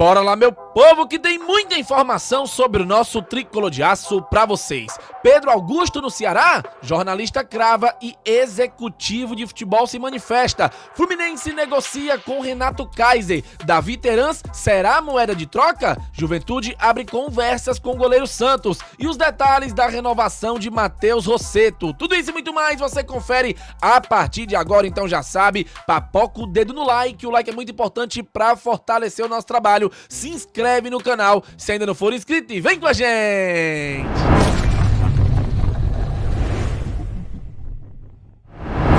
Bora lá, meu povo, que tem muita informação sobre o nosso tricolor de aço pra vocês. Pedro Augusto no Ceará, jornalista crava e executivo de futebol se manifesta. Fluminense negocia com Renato Kaiser. Davi Terans será moeda de troca? Juventude abre conversas com o goleiro Santos. E os detalhes da renovação de Matheus Rossetto. Tudo isso e muito mais você confere a partir de agora, então já sabe, papoca o dedo no like. O like é muito importante pra fortalecer o nosso trabalho. Se inscreve no canal se ainda não for inscrito e vem com a gente!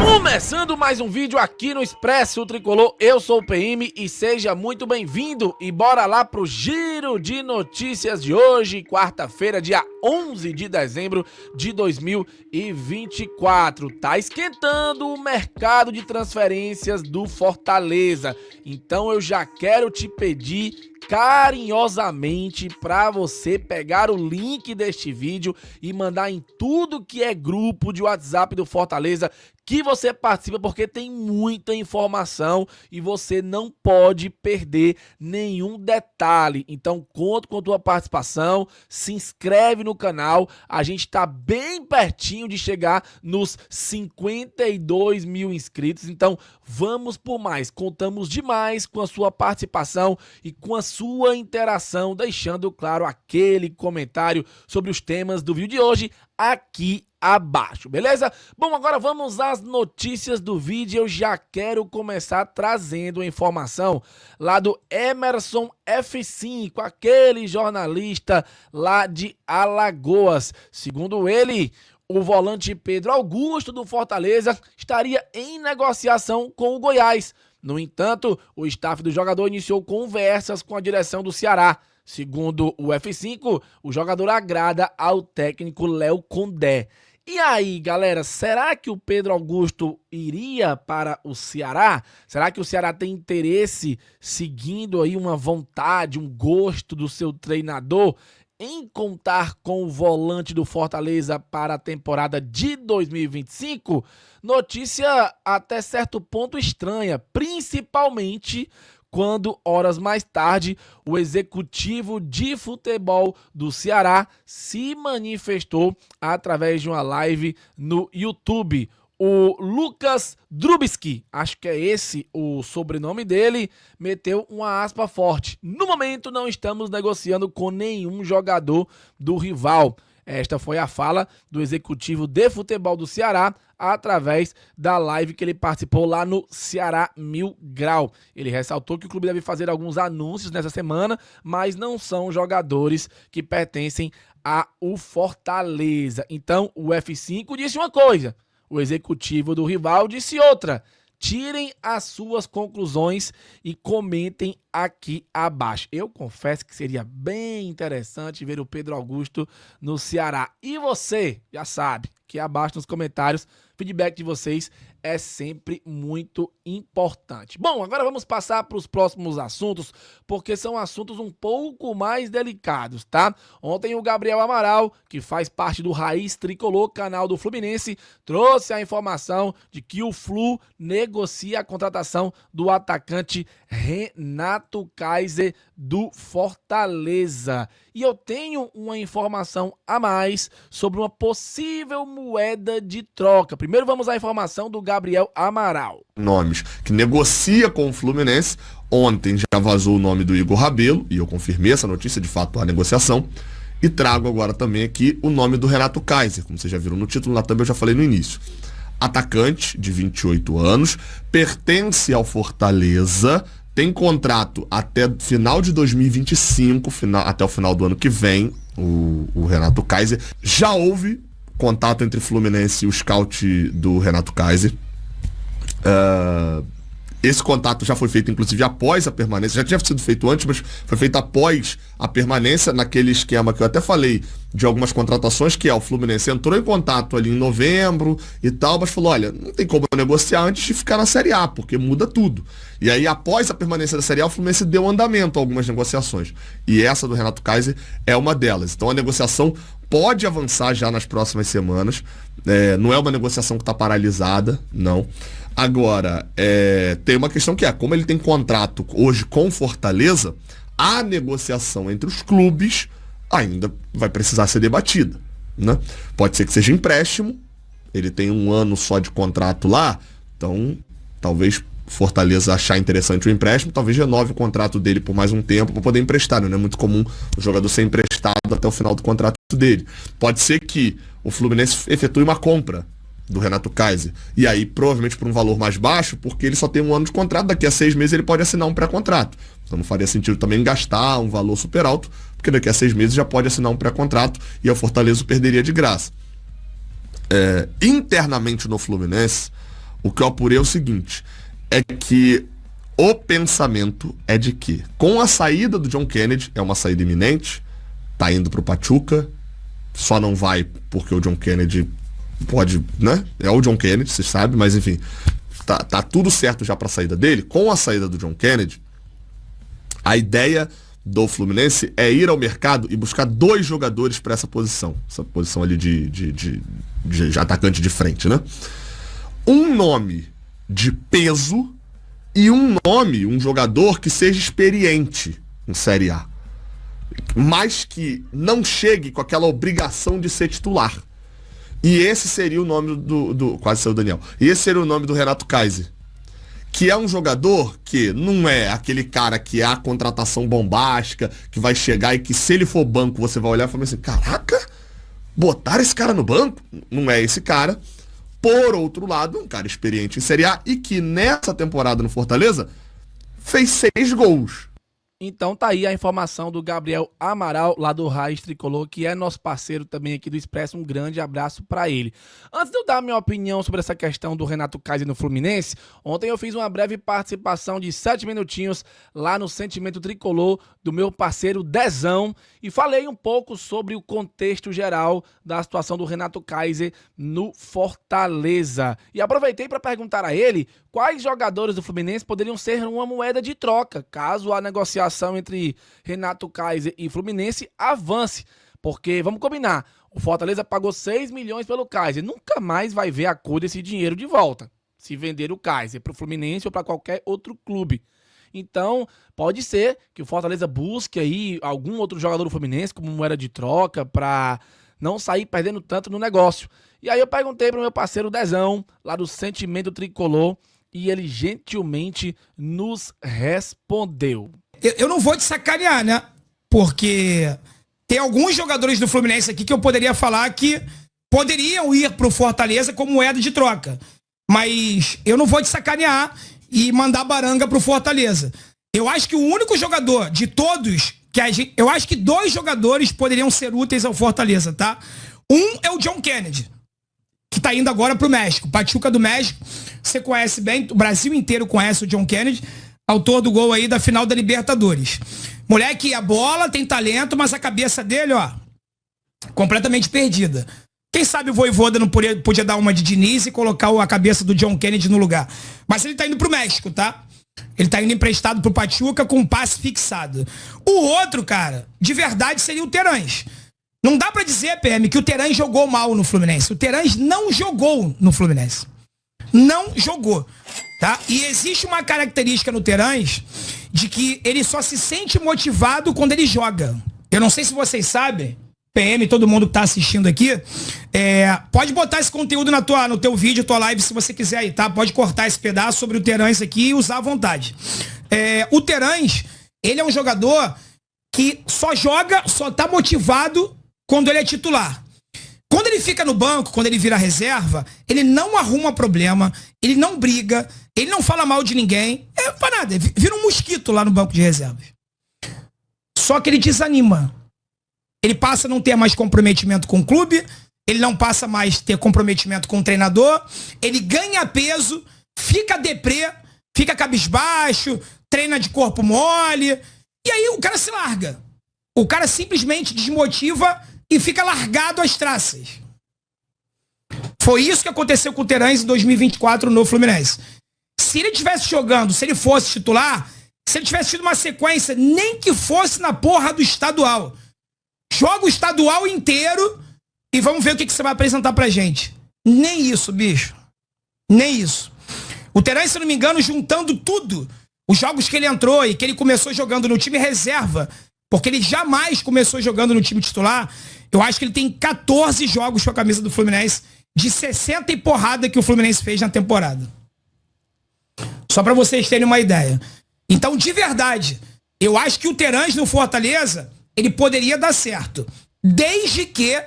Começando mais um vídeo aqui no Expresso Tricolor, eu sou o PM e seja muito bem-vindo e bora lá pro giro de notícias de hoje, quarta-feira, dia 11 de dezembro de 2024. Tá esquentando o mercado de transferências do Fortaleza, então eu já quero te pedir carinhosamente para você pegar o link deste vídeo e mandar em tudo que é grupo de WhatsApp do Fortaleza que você participa, porque tem muita informação e você não pode perder nenhum detalhe. Então conto com a tua participação, se inscreve no canal, a gente tá bem pertinho de chegar nos 52 mil inscritos, então vamos por mais, contamos demais com a sua participação e com a sua interação, deixando claro aquele comentário sobre os temas do vídeo de hoje aqui abaixo, beleza? Bom, agora vamos às notícias do vídeo. Eu já quero começar trazendo a informação lá do Emerson F5, aquele jornalista lá de Alagoas. Segundo ele, o volante Pedro Augusto do Fortaleza estaria em negociação com o Goiás. No entanto, o staff do jogador iniciou conversas com a direção do Ceará. Segundo o F5, o jogador agrada ao técnico Léo Condé. E aí, galera, será que o Pedro Augusto iria para o Ceará? Será que o Ceará tem interesse, seguindo aí uma vontade, um gosto do seu treinador, em contar com o volante do Fortaleza para a temporada de 2025? Notícia até certo ponto estranha, principalmente quando, horas mais tarde, o executivo de futebol do Ceará se manifestou através de uma live no YouTube. O Lucas Drubski, acho que é esse o sobrenome dele, meteu uma aspa forte. No momento não estamos negociando com nenhum jogador do rival. Esta foi a fala do executivo de futebol do Ceará através da live que ele participou lá no Ceará Mil Grau. Ele ressaltou que o clube deve fazer alguns anúncios nessa semana, mas não são jogadores que pertencem ao Fortaleza. Então o F5 disse uma coisa, o executivo do rival disse outra. Tirem as suas conclusões e comentem aqui abaixo. Eu confesso que seria bem interessante ver o Pedro Augusto no Ceará. E você, já sabe, aqui abaixo nos comentários, feedback de vocês é sempre muito importante. Bom, agora vamos passar para os próximos assuntos, porque são assuntos um pouco mais delicados, tá? Ontem o Gabriel Amaral, que faz parte do Raiz Tricolor, canal do Fluminense, trouxe a informação de que o Flu negocia a contratação do atacante Renato Kaiser do Fortaleza. E eu tenho uma informação a mais sobre uma possível moeda de troca. Primeiro vamos à informação do Gabriel Amaral. Nomes que negocia com o Fluminense. Ontem já vazou o nome do Igor Rabelo, e eu confirmei essa notícia, de fato, a negociação. E trago agora também aqui o nome do Renato Kaiser, como vocês já viram no título, lá também eu já falei no início. Atacante de 28 anos, pertence ao Fortaleza, tem contrato até final de 2025, até o final do ano que vem, o Renato Kaiser. Já houve contato entre Fluminense e o scout do Renato Kaiser. Esse contato já foi feito, inclusive, após a permanência. Já tinha sido feito antes, mas foi feito após a permanência, naquele esquema que eu até falei de algumas contratações, que é o Fluminense entrou em contato ali em novembro e tal, mas falou, olha, não tem como negociar antes de ficar na Série A, porque muda tudo. E aí, após a permanência da Série A, o Fluminense deu andamento a algumas negociações. E essa do Renato Kaiser é uma delas. Então, a negociação pode avançar já nas próximas semanas. Não é uma negociação que está paralisada, não. Agora, tem uma questão que como ele tem contrato hoje com Fortaleza, a negociação entre os clubes ainda vai precisar ser debatida, né? Pode ser que seja empréstimo, ele tem 1 ano só de contrato lá, então talvez Fortaleza achar interessante o empréstimo, talvez renove o contrato dele por mais um tempo para poder emprestar, né? Não é muito comum o jogador ser emprestado até o final do contrato dele. Pode ser que o Fluminense efetue uma compra do Renato Kaiser, e aí provavelmente por um valor mais baixo, porque ele só tem 1 ano de contrato, daqui a 6 meses ele pode assinar um pré-contrato. Então não faria sentido também gastar um valor super alto, porque daqui a 6 meses já pode assinar um pré-contrato e o Fortaleza o perderia de graça. Internamente no Fluminense, o que eu apurei é o seguinte, é que o pensamento é de que, com a saída do John Kennedy, é uma saída iminente, tá indo pro Pachuca, só não vai porque o John Kennedy pode, né? É o John Kennedy, vocês sabem, mas enfim, tá tudo certo já pra saída dele. Com a saída do John Kennedy, a ideia do Fluminense é ir ao mercado e buscar 2 jogadores para essa posição ali de atacante de frente, né? Um nome de peso e um jogador que seja experiente em Série A, mas que não chegue com aquela obrigação de ser titular. E esse seria o nome quase saiu o Daniel. E esse seria o nome do Renato Kaiser, que é um jogador que não é aquele cara que é a contratação bombástica, que vai chegar e que se ele for banco, você vai olhar e falar assim, caraca, botaram esse cara no banco? Não é esse cara. Por outro lado, um cara experiente em Série A e que nessa temporada no Fortaleza fez 6 gols. Então tá aí a informação do Gabriel Amaral, lá do Raiz Tricolor, que é nosso parceiro também aqui do Expresso. Um grande abraço pra ele. Antes de eu dar a minha opinião sobre essa questão do Renato Kaiser no Fluminense, ontem eu fiz uma breve participação de 7 minutinhos lá no Sentimento Tricolor do meu parceiro Dezão e falei um pouco sobre o contexto geral da situação do Renato Kaiser no Fortaleza. E aproveitei para perguntar a ele quais jogadores do Fluminense poderiam ser uma moeda de troca, caso a negociação entre Renato Kaiser e Fluminense avance. Porque, vamos combinar, o Fortaleza pagou 6 milhões pelo Kaiser. Nunca mais vai ver a cor desse dinheiro de volta, se vender o Kaiser para o Fluminense ou para qualquer outro clube. Então, pode ser que o Fortaleza busque aí algum outro jogador do Fluminense como moeda de troca para não sair perdendo tanto no negócio. E aí eu perguntei para o meu parceiro Dezão, lá do Sentimento Tricolor, e ele gentilmente nos respondeu. Eu não vou te sacanear, né? Porque tem alguns jogadores do Fluminense aqui que eu poderia falar que poderiam ir pro Fortaleza como moeda de troca. Mas eu não vou te sacanear e mandar baranga pro Fortaleza. Eu acho que o único jogador de todos eu acho que 2 jogadores poderiam ser úteis ao Fortaleza, tá? Um é o John Kennedy, que tá indo agora pro México. Pachuca do México, você conhece bem, o Brasil inteiro conhece o John Kennedy, autor do gol aí da final da Libertadores. Moleque, a bola, tem talento, mas a cabeça dele, ó, completamente perdida. Quem sabe o Vojvoda não podia dar uma de Diniz e colocar a cabeça do John Kennedy no lugar. Mas ele tá indo pro México, tá? Ele tá indo emprestado pro Pachuca com um passe fixado. O outro, cara, de verdade seria o Terãs. Não dá pra dizer, PM, que o Terãs jogou mal no Fluminense. O Terãs não jogou no Fluminense. Não jogou, tá? E existe uma característica no Terãs de que ele só se sente motivado quando ele joga. Eu não sei se vocês sabem, PM, todo mundo que tá assistindo aqui, pode botar esse conteúdo no teu vídeo, tua live, se você quiser aí, tá? Pode cortar esse pedaço sobre o Terãs aqui e usar à vontade. O Terãs, ele é um jogador que só joga, só tá motivado quando ele é titular. Quando ele fica no banco, quando ele vira reserva, ele não arruma problema, ele não briga, ele não fala mal de ninguém, pra nada, vira um mosquito lá no banco de reservas. Só que ele desanima. Ele passa a não ter mais comprometimento com o clube, ele não passa mais a ter comprometimento com o treinador, ele ganha peso, fica deprê, fica cabisbaixo, treina de corpo mole, e aí o cara se larga. O cara simplesmente desmotiva e fica largado às traças. Foi isso que aconteceu com o Terãs em 2024 no Fluminense. Se ele estivesse jogando, se ele fosse titular, se ele tivesse tido uma sequência, nem que fosse na porra do estadual, joga o estadual inteiro e vamos ver o que você vai apresentar pra gente. Nem isso, bicho. Nem isso. O Terãs, se não me engano, juntando tudo, Os jogos que ele entrou e que ele começou jogando no time reserva, porque ele jamais começou jogando no time titular, eu acho que ele tem 14 jogos com a camisa do Fluminense, de 60 e porrada que o Fluminense fez na temporada. Só pra vocês terem uma ideia. Então, de verdade, eu acho que o Terãs no Fortaleza, ele poderia dar certo. Desde que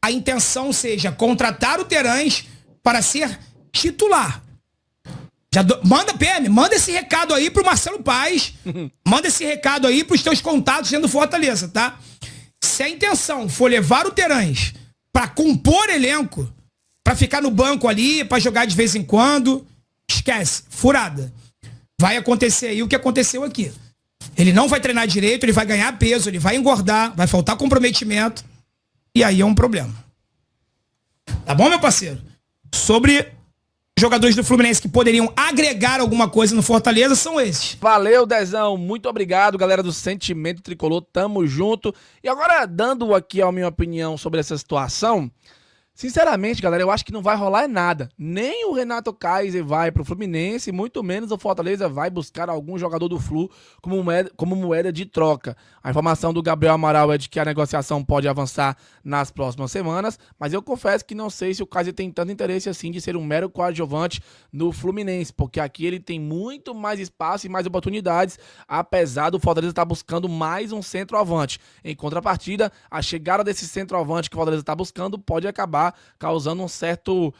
a intenção seja contratar o Terãs para ser titular. Manda, PM, manda esse recado aí pro Marcelo Paes. Manda esse recado aí pros teus contatos dentro do Fortaleza, tá? Se a intenção for levar o Terãs pra compor elenco, pra ficar no banco ali, pra jogar de vez em quando, esquece, furada. Vai acontecer aí o que aconteceu aqui. Ele não vai treinar direito, ele vai ganhar peso, ele vai engordar, vai faltar comprometimento. E aí é um problema. Tá bom, meu parceiro? Sobre jogadores do Fluminense que poderiam agregar alguma coisa no Fortaleza são esses. Valeu, Dezão. Muito obrigado, galera do Sentimento Tricolor. Tamo junto. E agora, dando aqui a minha opinião sobre essa situação, sinceramente, galera, eu acho que não vai rolar nada. Nem o Renato Kaiser vai pro Fluminense, muito menos o Fortaleza vai buscar algum jogador do Flu como moeda de troca. A informação do Gabriel Amaral é de que a negociação pode avançar nas próximas semanas, mas eu confesso que não sei se o Kaiser tem tanto interesse assim de ser um mero coadjuvante no Fluminense, porque aqui ele tem muito mais espaço e mais oportunidades, apesar do Fortaleza estar buscando mais um centroavante. Em contrapartida, a chegada desse centroavante que o Fortaleza está buscando pode acabar causando um certo,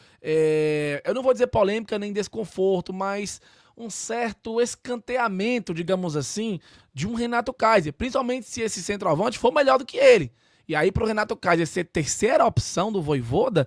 eu não vou dizer polêmica nem desconforto, mas um certo escanteamento, digamos assim, de um Renato Kaiser, principalmente se esse centroavante for melhor do que ele. E aí pro Renato Kaiser ser terceira opção do Vojvoda,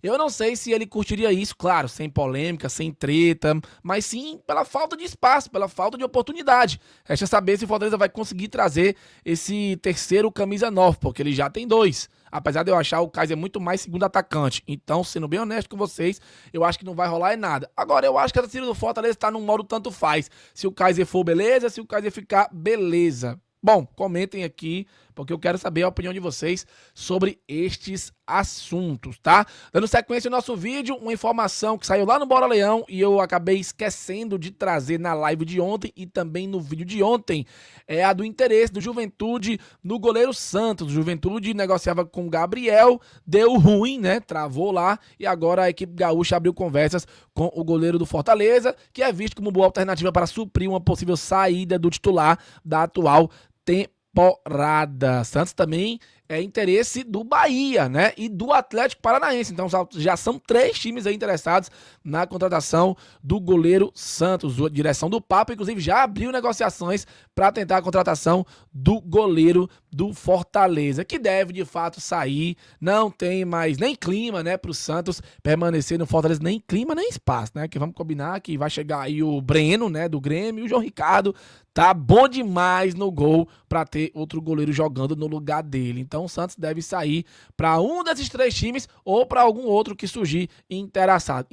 eu não sei se ele curtiria isso, claro, sem polêmica, sem treta, mas sim pela falta de espaço, pela falta de oportunidade. Resta saber se o Fortaleza vai conseguir trazer esse terceiro camisa 9, porque ele já tem 2. Apesar de eu achar o Kaiser muito mais segundo atacante. Então, sendo bem honesto com vocês, eu acho que não vai rolar nada. Agora, eu acho que a torcida do Fortaleza tá num modo tanto faz. Se o Kaiser for, beleza. Se o Kaiser ficar, beleza. Bom, comentem aqui, porque eu quero saber a opinião de vocês sobre estes assuntos, tá? Dando sequência ao nosso vídeo, uma informação que saiu lá no Bora Leão e eu acabei esquecendo de trazer na live de ontem e também no vídeo de ontem, é a do interesse do Juventude no goleiro Santos. O Juventude negociava com o Gabriel, deu ruim, né? Travou lá e agora a equipe gaúcha abriu conversas com o goleiro do Fortaleza, que é visto como boa alternativa para suprir uma possível saída do titular da atual temporada. Santos também é interesse do Bahia, né? E do Atlético Paranaense. Então já são 3 times aí interessados na contratação do goleiro Santos. A direção do Papo, inclusive, já abriu negociações para tentar a contratação do goleiro do Fortaleza, que deve de fato sair. Não tem mais nem clima, né, pro Santos permanecer no Fortaleza, nem clima, nem espaço, né? Que vamos combinar que vai chegar aí o Breno, né, do Grêmio, e o João Ricardo tá bom demais no gol para ter outro goleiro jogando no lugar dele. Então o Santos deve sair para um desses 3 times ou para algum outro que surgir interessado.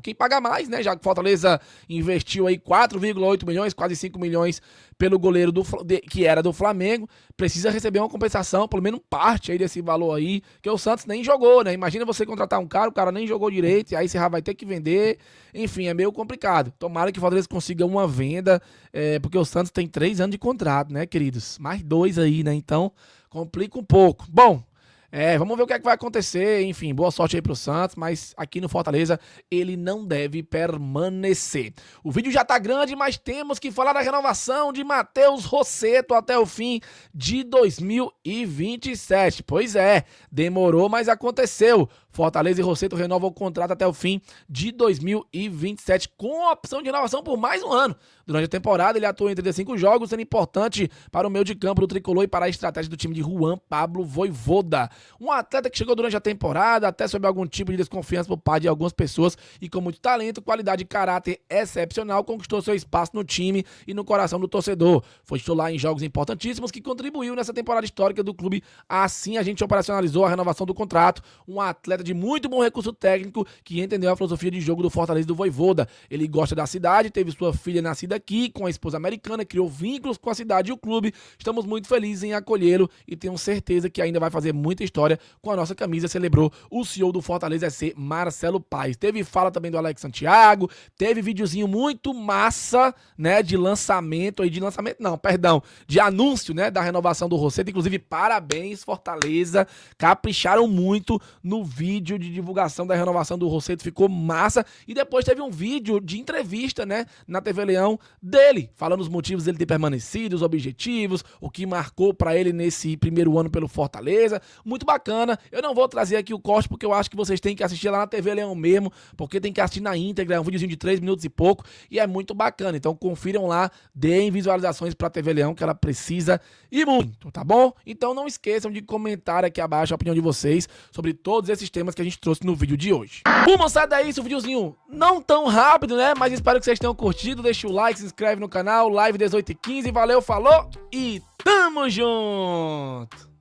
Quem paga mais, né? Já que o Fortaleza investiu aí 4,8 milhões, quase 5 milhões pelo goleiro que era do Flamengo, precisa receber uma compensação, pelo menos parte aí desse valor aí, que o Santos nem jogou, né? Imagina você contratar um cara, o cara nem jogou direito, e aí você já vai ter que vender. Enfim, é meio complicado. Tomara que o Fortaleza consiga uma venda, porque o Santos tem 3 anos de contrato, né, queridos? Mais 2 aí, né? Então, complica um pouco. Bom, vamos ver o que é que vai acontecer. Enfim, boa sorte aí pro Santos, mas aqui no Fortaleza ele não deve permanecer. O vídeo já tá grande, mas temos que falar da renovação de Matheus Rossetto até o fim de 2027. Pois é, demorou, mas aconteceu. Fortaleza e Rossetto renovam o contrato até o fim de 2027, com a opção de renovação por mais um ano. Durante a temporada, ele atuou em 35 jogos, sendo importante para o meio de campo do Tricolor e para a estratégia do time de Juan Pablo Vojvoda. Um atleta que chegou durante a temporada, até sob algum tipo de desconfiança por parte de algumas pessoas, e com muito talento, qualidade e caráter excepcional, conquistou seu espaço no time e no coração do torcedor. Foi titular em jogos importantíssimos que contribuiu nessa temporada histórica do clube. Assim, a gente operacionalizou a renovação do contrato. Um atleta atleta de muito bom recurso técnico que entendeu a filosofia de jogo do Fortaleza e do Vojvoda. Ele gosta da cidade, teve sua filha nascida aqui com a esposa americana, criou vínculos com a cidade e o clube. Estamos muito felizes em acolhê-lo e tenho certeza que ainda vai fazer muita história com a nossa camisa, celebrou o CEO do Fortaleza SC, Marcelo Paes. Teve fala também do Alex Santiago, teve videozinho muito massa, né, de lançamento, de anúncio, né, da renovação do Rosseto. Inclusive, parabéns, Fortaleza, capricharam muito no vídeo de divulgação da renovação do Rosseto, ficou massa. E depois teve um vídeo de entrevista, né, na TV Leão dele, falando os motivos dele ter permanecido, os objetivos, o que marcou pra ele nesse primeiro ano pelo Fortaleza. Muito bacana. Eu não vou trazer aqui o corte porque eu acho que vocês têm que assistir lá na TV Leão mesmo, porque tem que assistir na íntegra, é um videozinho de 3 minutos e pouco e é muito bacana. Então confiram lá, deem visualizações pra TV Leão que ela precisa e muito, tá bom? Então não esqueçam de comentar aqui abaixo a opinião de vocês sobre todos esses temas que a gente trouxe no vídeo de hoje. Bom, moçada, é isso, o videozinho não tão rápido, né? Mas espero que vocês tenham curtido, deixa o like, se inscreve no canal, live 18h15, valeu, falou e tamo junto!